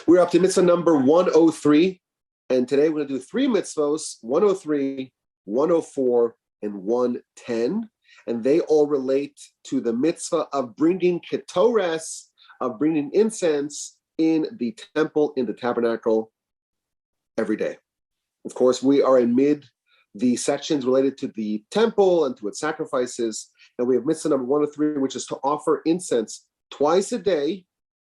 We're up to mitzvah number 103, and today we're going to do three mitzvos, 103, 104, and 110, and they all relate to the mitzvah of bringing ketores, of bringing incense in the temple, in the tabernacle, every day. Of course, we are amid the sections related to the temple and to its sacrifices, and we have mitzvah number 103, which is to offer incense twice a day,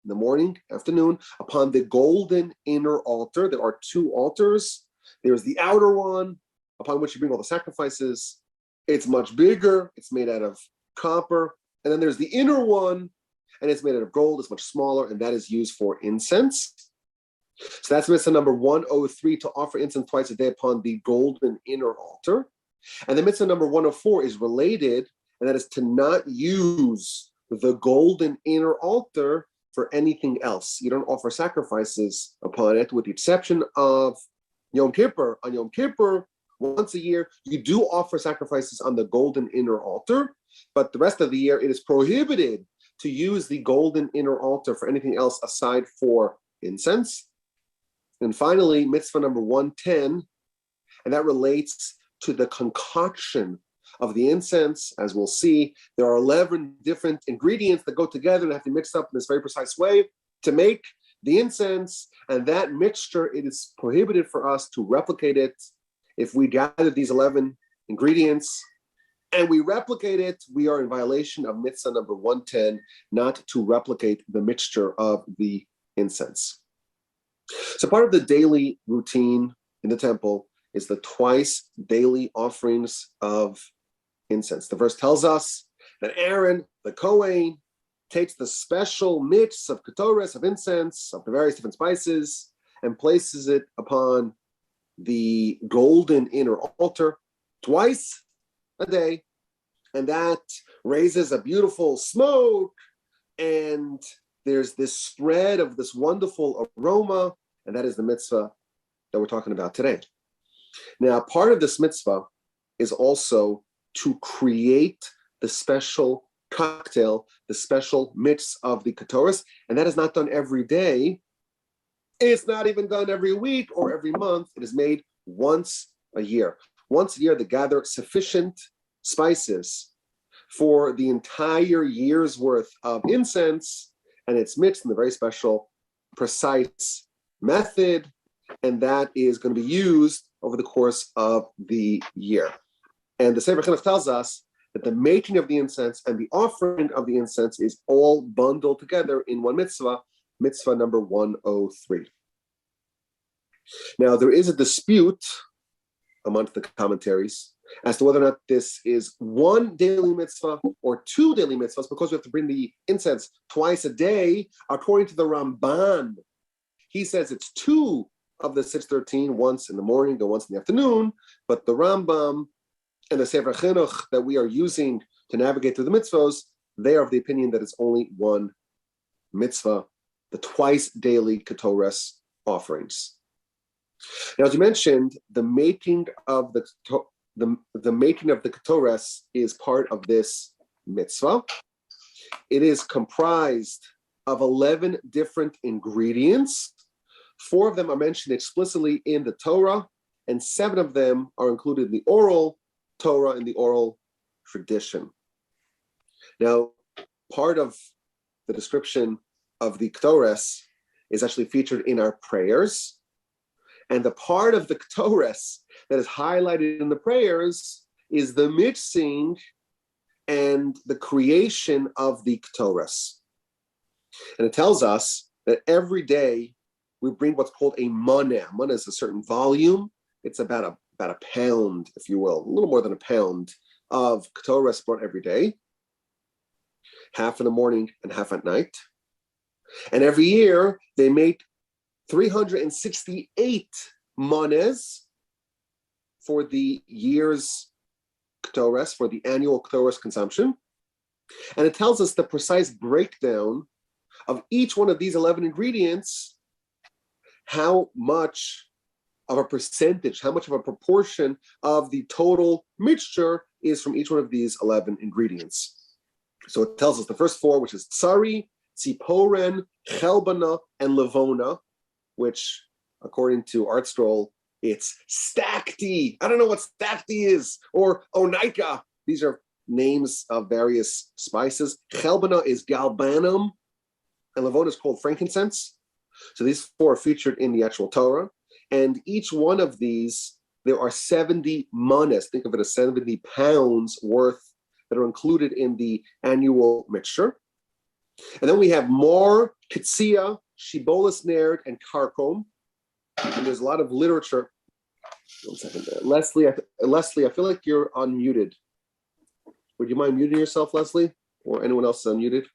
in the morning, afternoon, upon the golden inner altar. There are two altars. There's the outer one, upon which you bring all the sacrifices. It's much bigger. It's made out of copper. And then there's the inner one, and it's made out of gold. It's much smaller, and that is used for incense. So that's mitzvah number 103, to offer incense twice a day upon the golden inner altar. And the mitzvah number 104 is related, and that is to not use the golden inner altar for anything else. You don't offer sacrifices upon it, with the exception of Yom Kippur. On Yom Kippur, once a year, you do offer sacrifices on the golden inner altar, but the rest of the year, it is prohibited to use the golden inner altar for anything else aside for incense. And finally, mitzvah number 110, and that relates to the concoction of the incense. As we'll see, there are 11 different ingredients that go together and have to mix up in this very precise way to make the incense. And that mixture, it is prohibited for us to replicate it. If we gather these 11 ingredients and we replicate it, we are in violation of mitzvah number 110, not to replicate the mixture of the incense. So part of the daily routine in the temple is the twice daily offerings of incense. The verse tells us that Aaron, the Kohen, takes the special mix of ketores, of incense, of the various different spices, and places it upon the golden inner altar twice a day. And that raises a beautiful smoke, and there's this spread of this wonderful aroma, and that is the mitzvah that we're talking about today. Now, part of this mitzvah is also to create the special cocktail, the special mix of the ketores, and that is not done every day. It's not even done every week or every month. It is made once a year. Once a year, they gather sufficient spices for the entire year's worth of incense, and it's mixed in a very special, precise method, and that is going to be used over the course of the year. And the Sefer Chinuch tells us that the making of the incense and the offering of the incense is all bundled together in one mitzvah, mitzvah number 103. Now, there is a dispute amongst the commentaries as to whether or not this is one daily mitzvah or two daily mitzvahs, because we have to bring the incense twice a day. According to the Ramban, he says it's two of the 613, once in the morning and once in the afternoon, but the Rambam and the Sefer Chinuch that we are using to navigate through the mitzvahs, they are of the opinion that it's only one mitzvah, the twice daily ketores offerings. Now, as you mentioned, the making of the making of the ketores is part of this mitzvah. It is comprised of 11 different ingredients. 4 of them are mentioned explicitly in the Torah, and 7 of them are included in the oral Torah and the oral tradition. Now, part of the description of the ketores is actually featured in our prayers, and the part of the ketores that is highlighted in the prayers is the mixing and the creation of the ketores. And it tells us that every day we bring what's called a maneh. Maneh is a certain volume. It's about a pound, if you will, a little more than a pound of ketores brought every day, half in the morning and half at night. And every year they make 368 manehs for the year's ketores, for the annual ketores consumption. And it tells us the precise breakdown of each one of these 11 ingredients, how much of a percentage, how much of a proportion of the total mixture is from each one of these 11 ingredients. So it tells us the first 4, which is tsari, tziporen, chelbana, and levona. which according to ArtStroll, it's stakti. I don't know what stakti is, or onaika. These are names of various spices. Chelbana is galbanum, and lavona is called frankincense. So these four are featured in the actual Torah. And each one of these, there are 70 manas, think of it as 70 pounds worth that are included in the annual mixture. And then we have more kitsia, shibolis nerd, and karkom. And there's a lot of literature. 1 second there. Leslie, I feel like you're unmuted. Would you mind muting yourself, Leslie? Or anyone else is unmuted?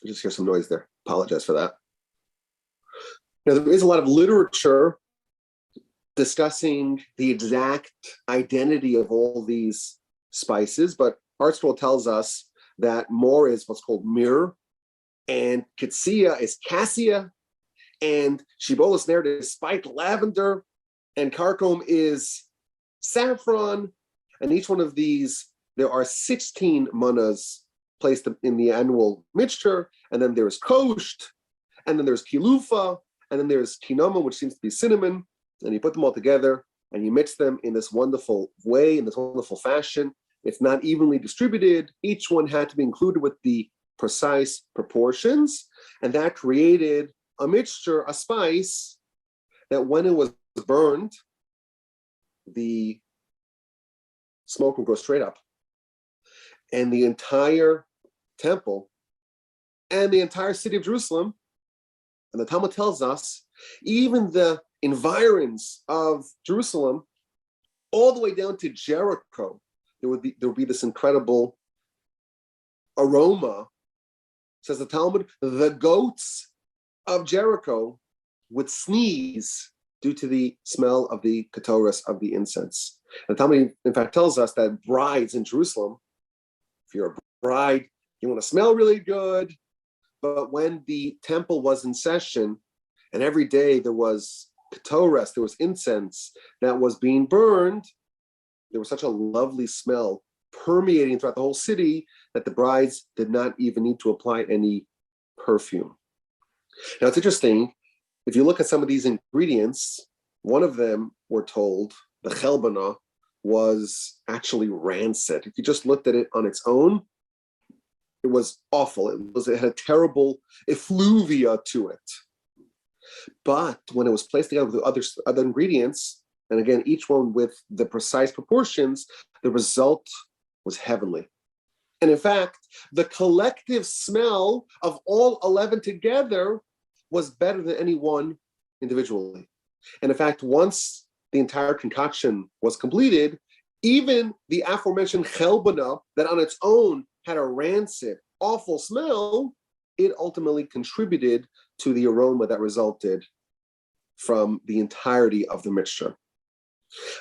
I just hear some noise there. Apologize for that. Now, there is a lot of literature discussing the exact identity of all these spices, but ArtScroll tells us that more is what's called myrrh, and kitsia is cassia, and shibolis nerd is spiked lavender, and karkom is saffron. And each one of these, there are 16 manas placed in the annual mixture, and then there's kosht, and then there's kilufa, and then there's kinoma, which seems to be cinnamon, and you put them all together, and you mix them in this wonderful way, in this wonderful fashion. It's not evenly distributed. Each one had to be included with the precise proportions, and that created a mixture, a spice, that when it was burned, the smoke would go straight up, and the entire temple and the entire city of Jerusalem, and the Talmud tells us, even the environs of Jerusalem, all the way down to Jericho, there would be this incredible aroma. Says the Talmud, the goats of Jericho would sneeze due to the smell of the ketoris, of the incense. And the Talmud, in fact, tells us that brides in Jerusalem, if you're a bride, you want to smell really good. But when the temple was in session, and every day there was ketoris, there was incense that was being burned, there was such a lovely smell permeating throughout the whole city that the brides did not even need to apply any perfume. Now, it's interesting, if you look at some of these ingredients, one of them, we're told, the chelbana, was actually rancid. If you just looked at it on its own, it was awful. It had a terrible effluvia to it. But when it was placed together with other ingredients, and again, each one with the precise proportions, the result was heavenly. And in fact, the collective smell of all 11 together was better than any one individually. And in fact, once the entire concoction was completed, even the aforementioned chelbana, that on its own had a rancid, awful smell, it ultimately contributed to the aroma that resulted from the entirety of the mixture.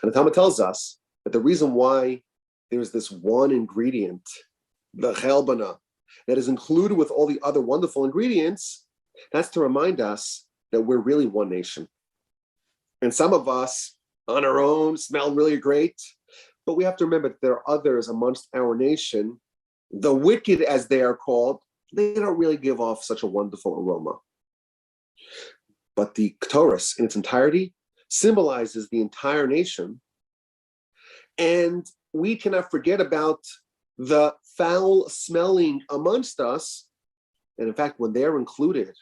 And the Talmud tells us that the reason why there's this one ingredient, the chelbana, that is included with all the other wonderful ingredients, that's to remind us that we're really one nation. And some of us on our own smell really great, but we have to remember that there are others amongst our nation, the wicked as they are called, they don't really give off such a wonderful aroma. But the ketoris in its entirety symbolizes the entire nation. And we cannot forget about the foul smelling amongst us. And in fact, when they're included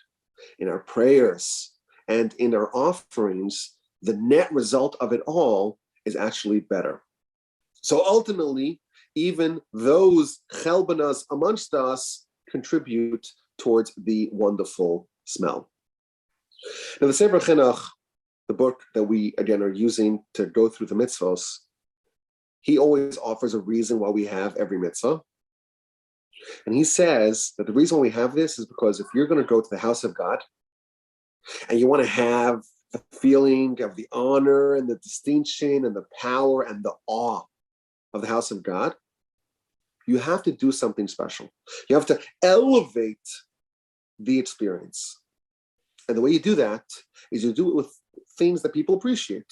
in our prayers and in our offerings, the net result of it all is actually better. So ultimately, even those chelbanas amongst us contribute towards the wonderful smell. Now, the Sefer Chinuch, the book that we, again, are using to go through the mitzvos, he always offers a reason why we have every mitzvah. And he says that the reason why we have this is because if you're going to go to the house of God and you want to have the feeling of the honor and the distinction and the power and the awe of the house of God, you have to do something special. You have to elevate the experience. And the way you do that is you do it with things that people appreciate.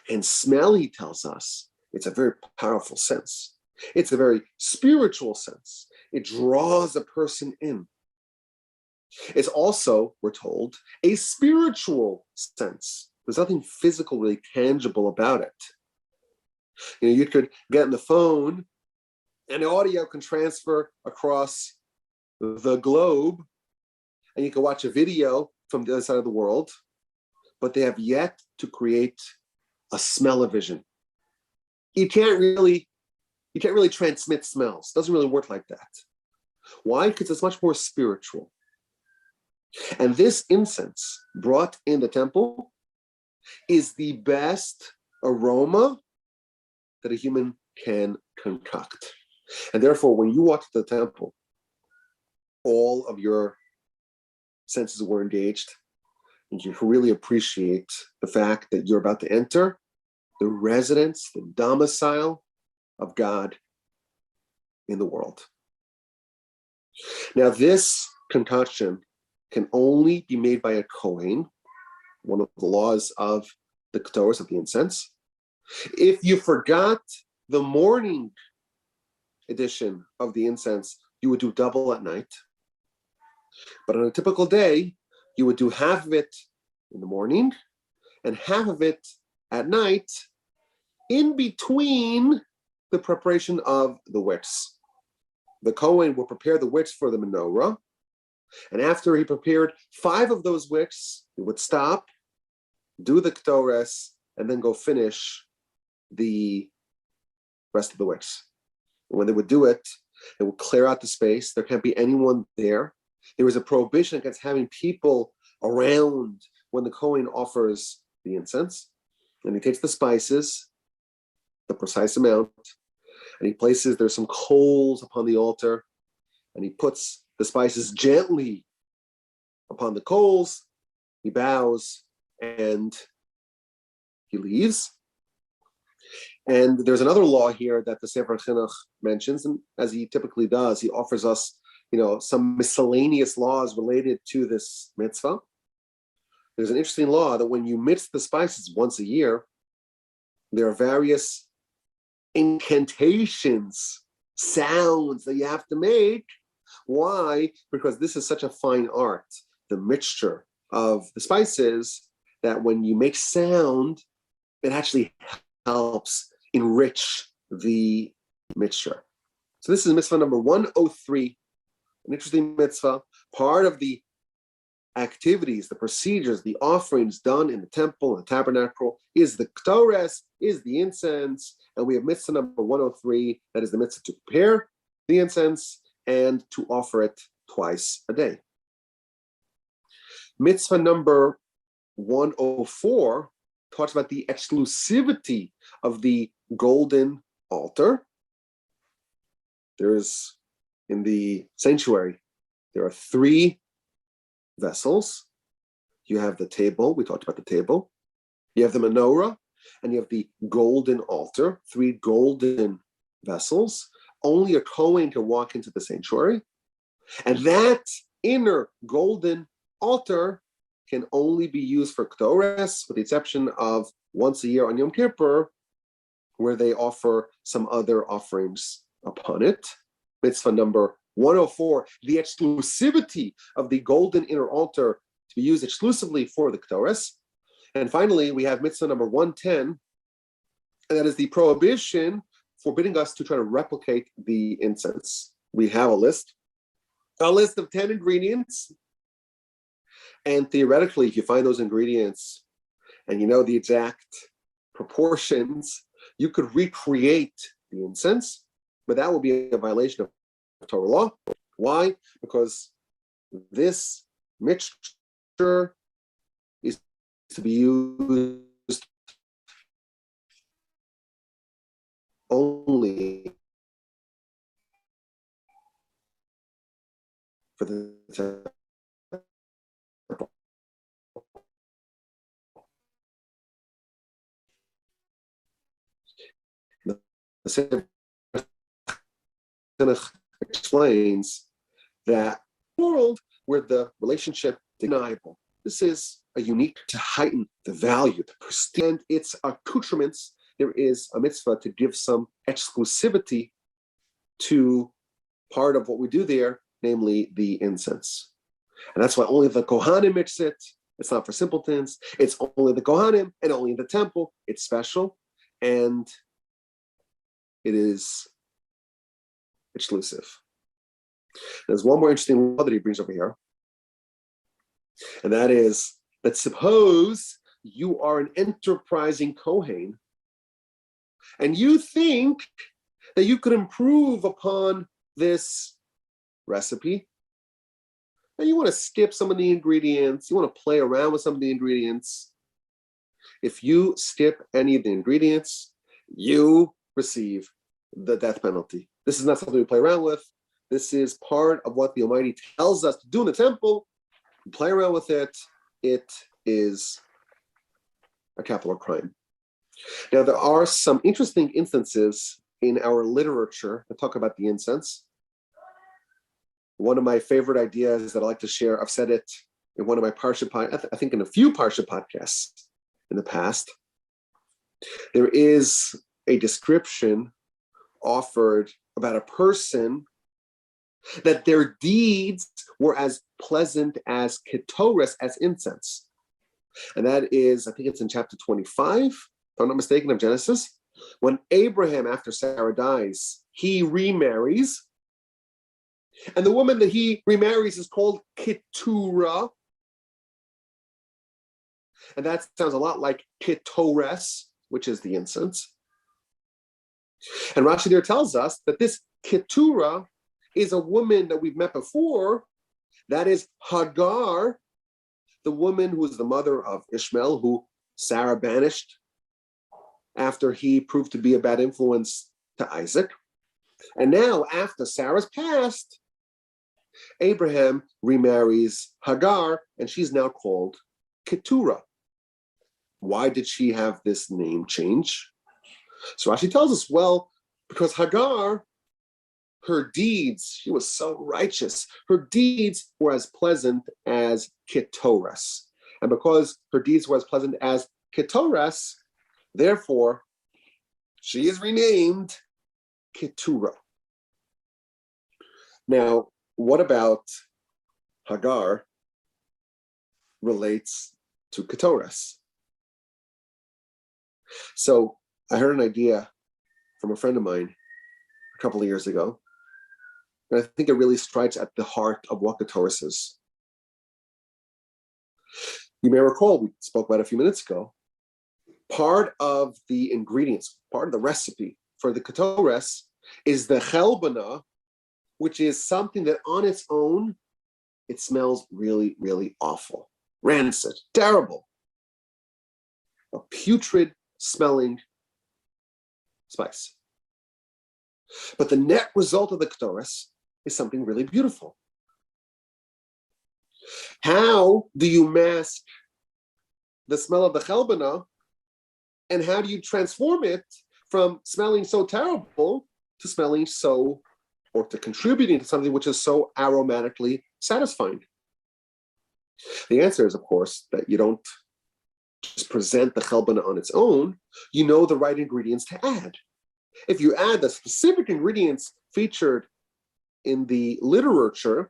And smell, he tells us, it's a very powerful sense. It's a very spiritual sense. It draws a person in. It's also, we're told, a spiritual sense. There's nothing physical, really tangible about it. You could get on the phone and the audio can transfer across the globe, and you can watch a video from the other side of the world, but they have yet to create a smell-o-vision. You can't really transmit smells. It doesn't really work like that. Why? Because it's much more spiritual. And this incense brought in the temple is the best aroma that a human can concoct. And therefore, when you walk to the temple, all of your senses were engaged, and you can really appreciate the fact that you're about to enter the residence, the domicile of God in the world. Now, this concoction can only be made by a Kohen, one of the laws of the Ketores, of the incense. If you forgot the morning edition of the incense, you would do double at night. But on a typical day, you would do half of it in the morning and half of it at night, in between the preparation of the wicks. The Kohen will prepare the wicks for the menorah, and after he prepared 5 of those wicks, he would stop, do the Ketores, and then go finish the rest of the wicks. And when they would do it, they would clear out the space. There can't be anyone there. There was a prohibition against having people around when the Kohen offers the incense. And he takes the spices, the precise amount, and he places, there's some coals upon the altar, and he puts the spices gently upon the coals. He bows and he leaves. And there's another law here that the Sefer Chinuch mentions, and as he typically does, he offers us, some miscellaneous laws related to this mitzvah. There's an interesting law that when you mix the spices once a year, there are various incantations, sounds that you have to make. Why? Because this is such a fine art, the mixture of the spices, that when you make sound, it actually helps enrich the mixture. So this is mitzvah number 103, an interesting mitzvah. Part of the activities, the procedures, the offerings done in the temple and the tabernacle is the Ketores, is the incense, and we have mitzvah number 103, that is the mitzvah to prepare the incense and to offer it twice a day. Mitzvah number 104 talks about the exclusivity of the golden altar. There's, in the sanctuary, there are 3 vessels. You have the table, we talked about the table. You have the menorah, and you have the golden altar, 3 golden vessels. Only a Kohen can walk into the sanctuary. And that inner golden altar can only be used for Ketores, with the exception of once a year on Yom Kippur, where they offer some other offerings upon it. Mitzvah number 104, the exclusivity of the golden inner altar to be used exclusively for the Ketores. And finally, we have mitzvah number 110, and that is the prohibition forbidding us to try to replicate the incense. We have a list of 10 ingredients. And theoretically, if you find those ingredients and you know the exact proportions, you could recreate the incense, but that would be a violation of Torah law. Why? Because this mixture is to be used only for the temple. The Sefer Chinuch explains that world where the relationship is undeniable. This is a unique to heighten the value, the prestige, and its accoutrements. There is a mitzvah to give some exclusivity to part of what we do there, namely the incense. And that's why only the Kohanim mix it. It's not for simpletons. It's only the Kohanim and only in the temple. It's special and it is exclusive. There's one more interesting law that he brings over here. And that is that suppose you are an enterprising Kohen and you think that you could improve upon this recipe, and you want to skip some of the ingredients, you want to play around with some of the ingredients. If you skip any of the ingredients, you receive the death penalty. This is not something we play around with. This is part of what the Almighty tells us to do in the temple. We play around with it. It is a capital crime. Now, there are some interesting instances in our literature that talk about the incense. One of my favorite ideas that I like to share, I've said it in one of my Parsha, I think in a few Parsha podcasts in the past. There is a description offered about a person that their deeds were as pleasant as ketores, as incense. And that is, I think it's in chapter 25, if I'm not mistaken, of Genesis. When Abraham, after Sarah dies, he remarries. And the woman that he remarries is called Keturah. And that sounds a lot like ketores, which is the incense. And Rashi there tells us that this Keturah is a woman that we've met before. That is Hagar, the woman who is the mother of Ishmael, who Sarah banished after he proved to be a bad influence to Isaac. And now, after Sarah's passed, Abraham remarries Hagar, and she's now called Keturah. Why did she have this name change? So Rashi tells us, well, because Hagar, her deeds, she was so righteous. Her deeds were as pleasant as ketores. And because her deeds were as pleasant as ketores, therefore, she is renamed Keturah. Now, what about Hagar relates to ketores? So I heard an idea from a friend of mine a couple of years ago, and I think it really strikes at the heart of what ketores is. You may recall, we spoke about it a few minutes ago, part of the ingredients, part of the recipe for the ketores is the chelbana, which is something that on its own, it smells really, really awful, rancid, terrible, a putrid smelling spice. But the net result of the ketores is something really beautiful. How do you mask the smell of the chelbana, and how do you transform it from smelling so terrible to smelling so, or to contributing to something which is so aromatically satisfying? The answer is, of course, that you don't just present the chelbana on its own. You know the right ingredients to add. If you add the specific ingredients featured in the literature,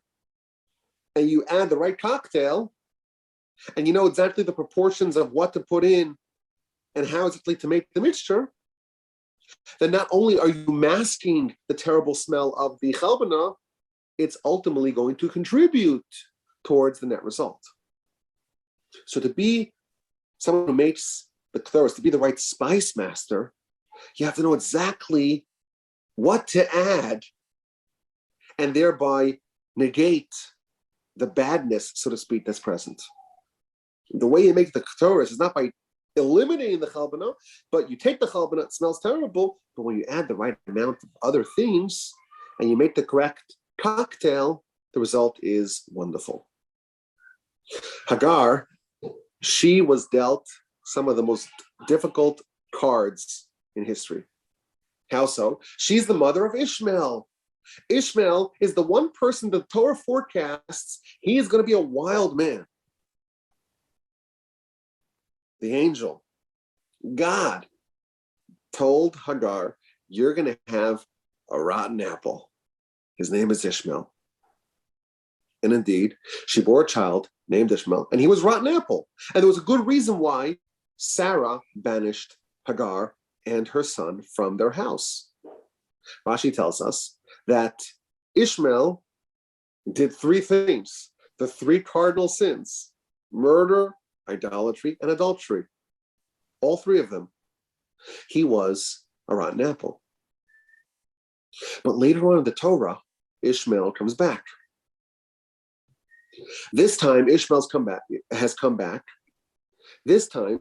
and you add the right cocktail, and you know exactly the proportions of what to put in and how exactly to make the mixture, then not only are you masking the terrible smell of the chelbana, it's ultimately going to contribute towards the net result. So to be someone who makes the ketores, to be the right spice master, you have to know exactly what to add and thereby negate the badness, so to speak, that's present. The way you make the ketores is not by eliminating the chelbana, but you take the chelbana, it smells terrible, but when you add the right amount of other things and you make the correct cocktail, the result is wonderful. Hagar, she was dealt some of the most difficult cards in history. How so? She's the mother of Ishmael. Ishmael is the one person the Torah forecasts he is going to be a wild man. The angel, God, told Hagar, you're going to have a rotten apple. His name is Ishmael. And indeed, she bore a child named Ishmael, and he was rotten apple. And there was a good reason why Sarah banished Hagar and her son from their house. Rashi tells us that Ishmael did three things, the three cardinal sins: murder, idolatry, and adultery. All three of them. He was a rotten apple. But later on in the Torah, Ishmael comes back. This time, has come back. This time,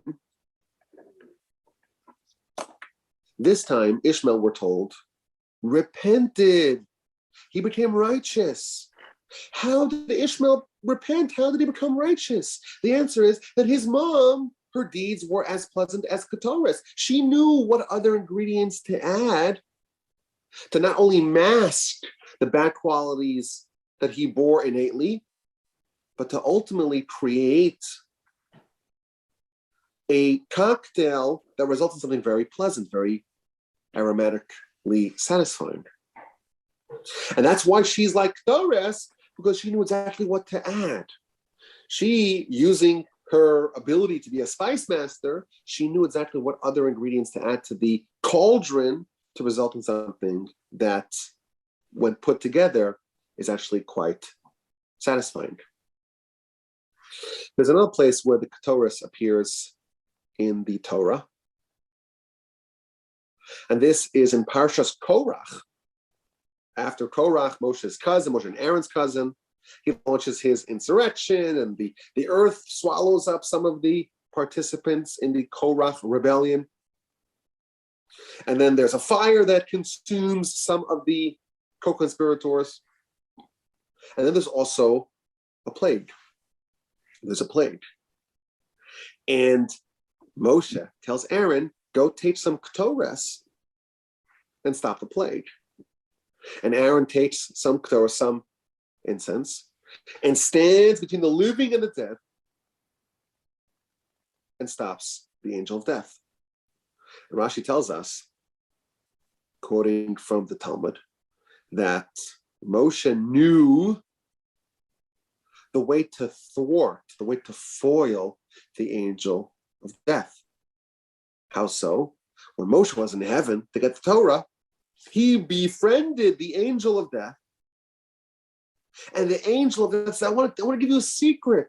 Ishmael, we're told, repented. He became righteous. How did Ishmael repent? How did he become righteous? The answer is that his mom, her deeds were as pleasant as Keturah. She knew what other ingredients to add to not only mask the bad qualities that he bore innately, but to ultimately create a cocktail that results in something very pleasant, very aromatically satisfying. And that's why she's like Keturah, because she knew exactly what to add. She, using her ability to be a spice master, she knew exactly what other ingredients to add to the cauldron to result in something that, when put together, is actually quite satisfying. There's another place where the Keturah appears in the Torah, and this is in Parshas Korach. After Korach, Moshe and Aaron's cousin, he launches his insurrection, and the earth swallows up some of the participants in the Korach rebellion. And then there's a fire that consumes some of the co-conspirators. And then there's also a plague. There's a plague. And Moshe tells Aaron, go take some Keturah and stop the plague. And Aaron takes some Keturah, some incense, and stands between the living and the dead and stops the angel of death. And Rashi tells us, quoting from the Talmud, that Moshe knew the way to thwart, the way to foil the angel of death. How so? When Moshe was in heaven to get the Torah, he befriended the angel of death. And the angel of death said, I want to give you a secret.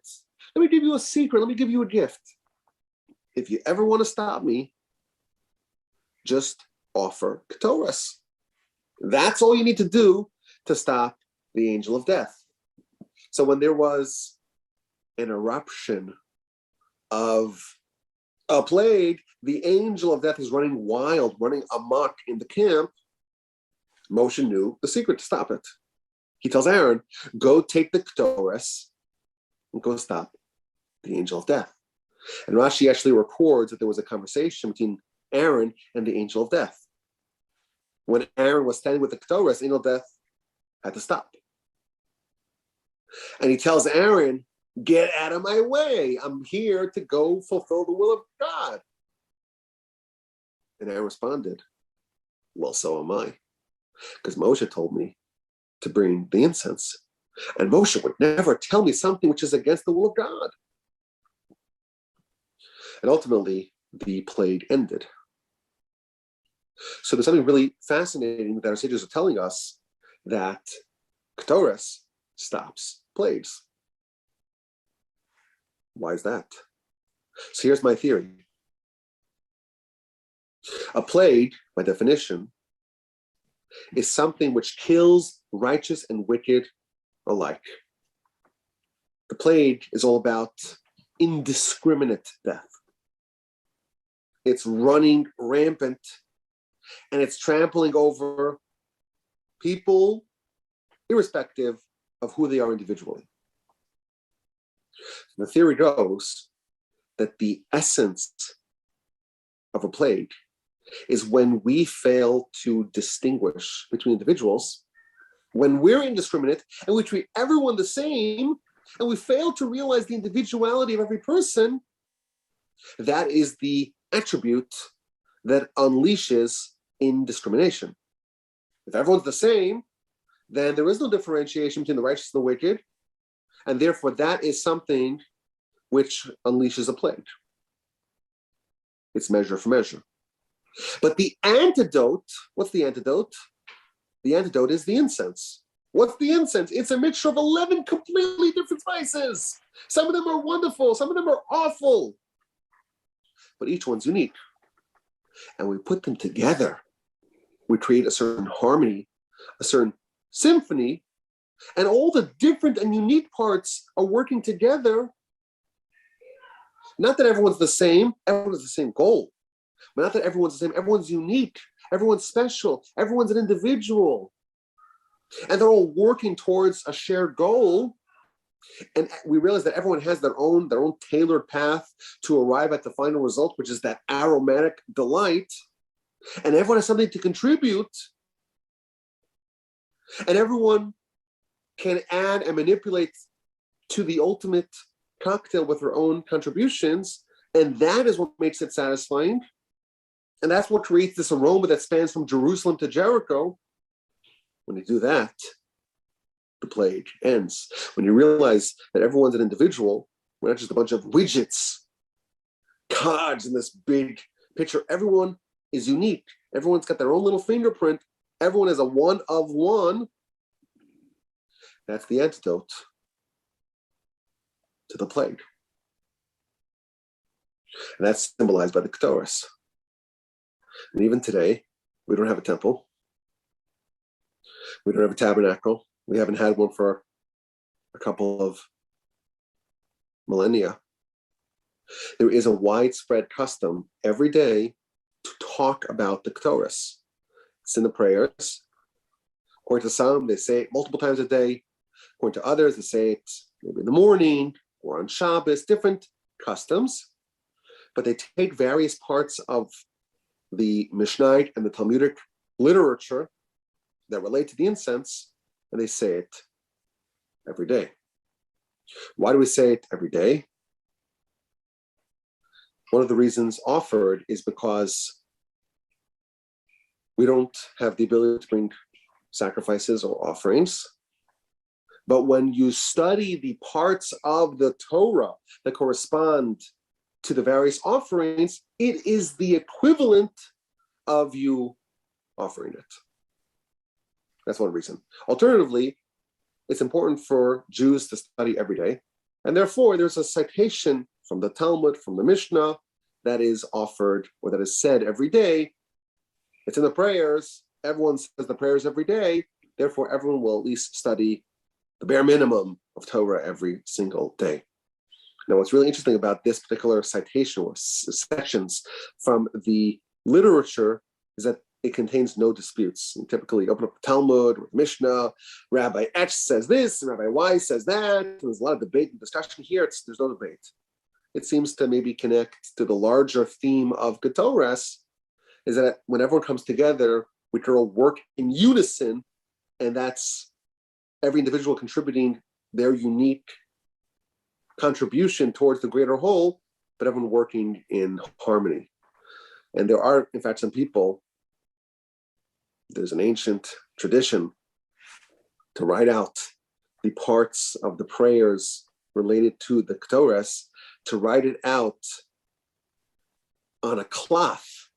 Let me give you a secret. Let me give you a gift. If you ever want to stop me, just offer Keturah. That's all you need to do to stop the angel of death. So when there was an eruption of a plague, the angel of death is running wild, running amok in the camp. Moshe knew the secret to stop it. He tells Aaron, go take the Keturah and go stop the angel of death. And Rashi actually records that there was a conversation between Aaron and the angel of death. When Aaron was standing with the Keturah, the angel of death had to stop. And he tells Aaron, get out of my way. I'm here to go fulfill the will of God. And Aaron responded, well, so am I. Because Moshe told me to bring the incense. And Moshe would never tell me something which is against the will of God. And ultimately, the plague ended. So there's something really fascinating that our sages are telling us, that Keturah stops plagues. Why is that? So here's my theory. A plague, by definition, is something which kills righteous and wicked alike. The plague is all about indiscriminate death. It's running rampant, and it's trampling over people irrespective of who they are individually. The theory goes that the essence of a plague is when we fail to distinguish between individuals, when we're indiscriminate and we treat everyone the same, and we fail to realize the individuality of every person. That is the attribute that unleashes indiscrimination. If everyone's the same, then there is no differentiation between the righteous and the wicked, and therefore that is something which unleashes a plague. It's measure for measure. But the antidote, what's the antidote? The antidote is the incense. What's the incense? It's a mixture of 11 completely different spices. Some of them are wonderful, some of them are awful, but each one's unique. And we put them together. We create a certain harmony, a certain symphony, and all the different and unique parts are working together. Not that everyone's the same, everyone has the same goal. But not that everyone's the same, everyone's unique, everyone's special, everyone's an individual. And they're all working towards a shared goal. And we realize that everyone has their own tailored path to arrive at the final result, which is that aromatic delight. And everyone has something to contribute. And everyone can add and manipulate to the ultimate cocktail with their own contributions. And that is what makes it satisfying. And that's what creates this aroma that spans from Jerusalem to Jericho. When you do that, the plague ends. When you realize that everyone's an individual, we're not just a bunch of widgets, cogs in this big picture. Everyone is unique. Everyone's got their own little fingerprint. Everyone is a one of one. That's the antidote to the plague. And that's symbolized by the Ketores. And even today, we don't have a temple. We don't have a tabernacle. We haven't had one for a couple of millennia. There is a widespread custom every day to talk about the Ketores. It's in the prayers. According to some, they say it multiple times a day. According to others, they say it maybe in the morning or on Shabbos, different customs. But they take various parts of the Mishnah and the Talmudic literature that relate to the incense, and they say it every day. Why do we say it every day? One of the reasons offered is because we don't have the ability to bring sacrifices or offerings. But when you study the parts of the Torah that correspond to the various offerings, it is the equivalent of you offering it. That's one reason. Alternatively, it's important for Jews to study every day. And therefore, there's a citation from the Talmud, from the Mishnah, that is offered or that is said every day. It's in the prayers. Everyone says the prayers every day. Therefore, everyone will at least study the bare minimum of Torah every single day. Now, what's really interesting about this particular citation or sections from the literature is that it contains no disputes. And typically, you open up the Talmud or the Mishnah, Rabbi X says this, and Rabbi Y says that. There's a lot of debate and discussion here. There's no debate. It seems to maybe connect to the larger theme of Ketores, is that when everyone comes together, we can all work in unison, and that's every individual contributing their unique contribution towards the greater whole, but everyone working in harmony. And there are, in fact, some people, there's an ancient tradition to write out the parts of the prayers related to the Ketores, to write it out on a cloth,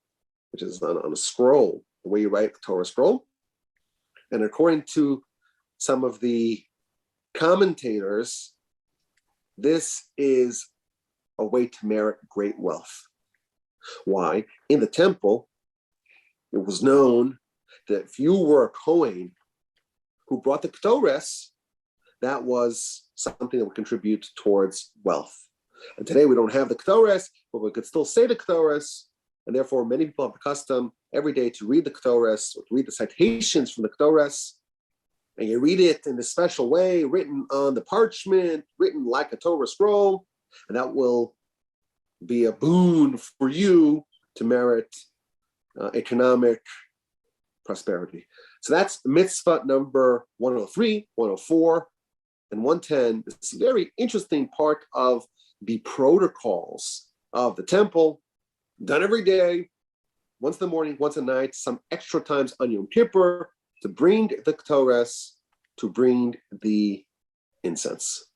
which is on a scroll, the way you write the Torah scroll. And according to some of the commentators, this is a way to merit great wealth. Why? In the temple, it was known that if you were a Kohen who brought the Ketores, that was something that would contribute towards wealth. And today we don't have the Ketores, but we could still say the Ketores, and therefore many people have the custom every day to read the Ketores or to read the citations from the Ketores. And you read it in this special way, written on the parchment, written like a Torah scroll, and that will be a boon for you to merit economic prosperity. So that's mitzvah number 103, 104, and 110. This is a very interesting part of the protocols of the temple, done every day, once in the morning, once at night, some extra times on Yom Kippur, to bring the Ketores to bring the incense.